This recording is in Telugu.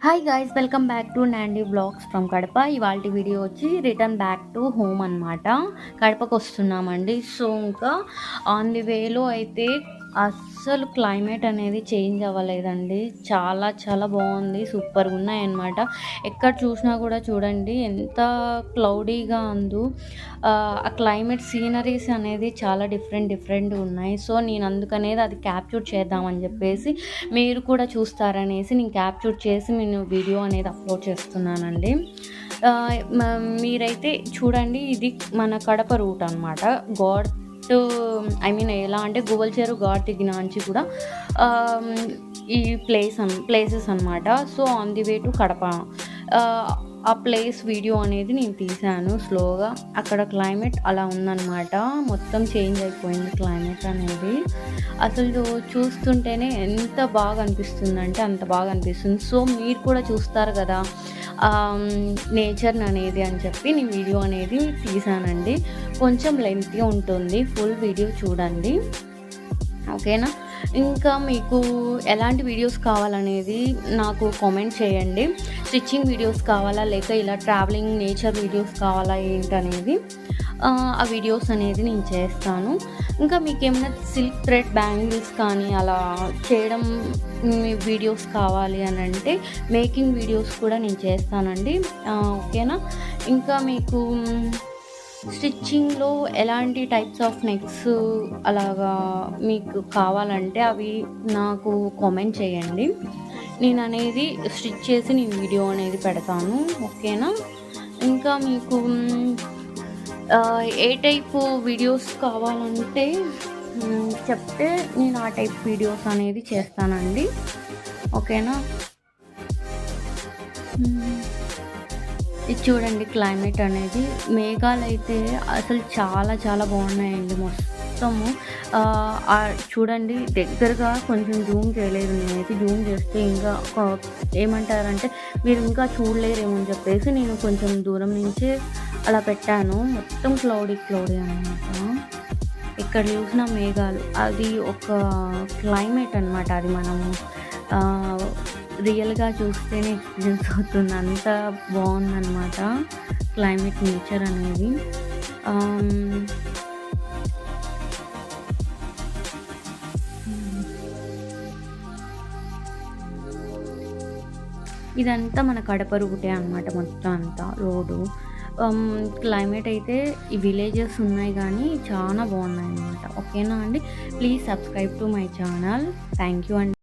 Hi guys, welcome back to Nandi vlogs from Kadapa. ఇవాళ వీడియో వచ్చి రిటర్న్ బ్యాక్ టు హోమ్ అనమాట. కడపకు వస్తున్నామండి. సో ఇంకా ఆన్ ది వేలో అయితే అస్సలు క్లైమేట్ అనేది చేంజ్ అవ్వలేదండి. చాలా చాలా బాగుంది, సూపర్గా ఉన్నాయన్నమాట. ఎక్కడ చూసినా కూడా చూడండి ఎంత క్లౌడీగా ఉందో. ఆ క్లైమేట్ సీనరీస్ అనేది చాలా డిఫరెంట్ ఉన్నాయి. సో నేను అందుకనేది అది క్యాప్చర్ చేద్దామని చెప్పేసి, మీరు కూడా చూస్తారనేసి నేను క్యాప్చర్ చేసి నేను వీడియో అనేది అప్లోడ్ చేస్తున్నానండి. మీరైతే చూడండి, ఇది మన కడప రూట్ అనమాట. గాడ్ ఎలా అంటే గువల్ చెరువు ఘాట్ దిగిన నుంచి కూడా ఈ ప్లేసెస్ అనమాట. So on the way to Kadapa ఆ ప్లేస్ వీడియో అనేది నేను తీశాను స్లోగా. అక్కడ క్లైమేట్ అలా ఉందన్నమాట. మొత్తం చేంజ్ అయిపోయింది క్లైమేట్ అనేది. అసలు చూస్తుంటేనే ఎంత బాగా అనిపిస్తుందంటే అంత బాగా అనిపిస్తుంది. సో మీరు కూడా చూస్తారు కదా నేచర్ అనేది అని చెప్పి నేను వీడియో అనేది తీసానండి. కొంచెం లెంతీ ఉంటుంది, ఫుల్ వీడియో చూడండి, ఓకేనా. ఇంకా మీకు ఎలాంటి వీడియోస్ కావాలనేది నాకు కామెంట్ చేయండి. స్టిచ్చింగ్ వీడియోస్ కావాలా, లేక ఇలా ట్రావెలింగ్ నేచర్ వీడియోస్ కావాలా ఏంటనేది ఆ వీడియోస్ అనేది నేను చేస్తాను. ఇంకా మీకు ఏమైనా సిల్క్ థ్రెడ్ బ్యాంగిల్స్ కానీ అలా చేయడం వీడియోస్ కావాలి అని అంటే మేకింగ్ వీడియోస్ కూడా నేను చేస్తానండి, ఓకేనా. ఇంకా మీకు స్టిచ్చింగ్లో ఎలాంటి టైప్స్ ఆఫ్ నెక్స్ అలాగా మీకు కావాలంటే అవి నాకు కామెంట్ చేయండి. నేను అనేది స్టిచ్ చేసి నేను వీడియో అనేది పెడతాను, ఓకేనా. ఇంకా మీకు ఏ టైపు వీడియోస్ కావాలంటే చెప్తే నేను ఆ టైప్ వీడియోస్ అనేది చేస్తానండి, ఓకేనా. ఇది చూడండి క్లైమేట్ అనేది, మేఘాలు అయితే అసలు చాలా చాలా బాగున్నాయండి మొత్తము. చూడండి దగ్గరగా కొంచెం జూమ్ చేయలేదు నేనైతే. జూమ్ చేస్తే ఇంకా ఏమంటారంటే మీరు ఇంకా చూడలేరేమో అని చెప్పేసి నేను కొంచెం దూరం నుంచే అలా పెట్టాను. మొత్తం క్లౌడీ అనమాట. ఇక్కడ చూసిన మేఘాలు అది ఒక క్లైమేట్ అనమాట. అది మనము రియల్గా చూస్తేనే ఎక్స్పీరియన్స్ అవుతుంది, అంత బాగుందన్నమాట క్లైమేట్ నేచర్ అనేది. ఇదంతా మన కడప రూటే అనమాట, మొత్తం అంతా రోడ్డు. క్లైమేట్ అయితే ఈ విలేజెస్ ఉన్నాయి కానీ చాలా బాగున్నాయి అన్నమాట, ఓకేనా అండి. Please subscribe to my channel. Thank you అండి.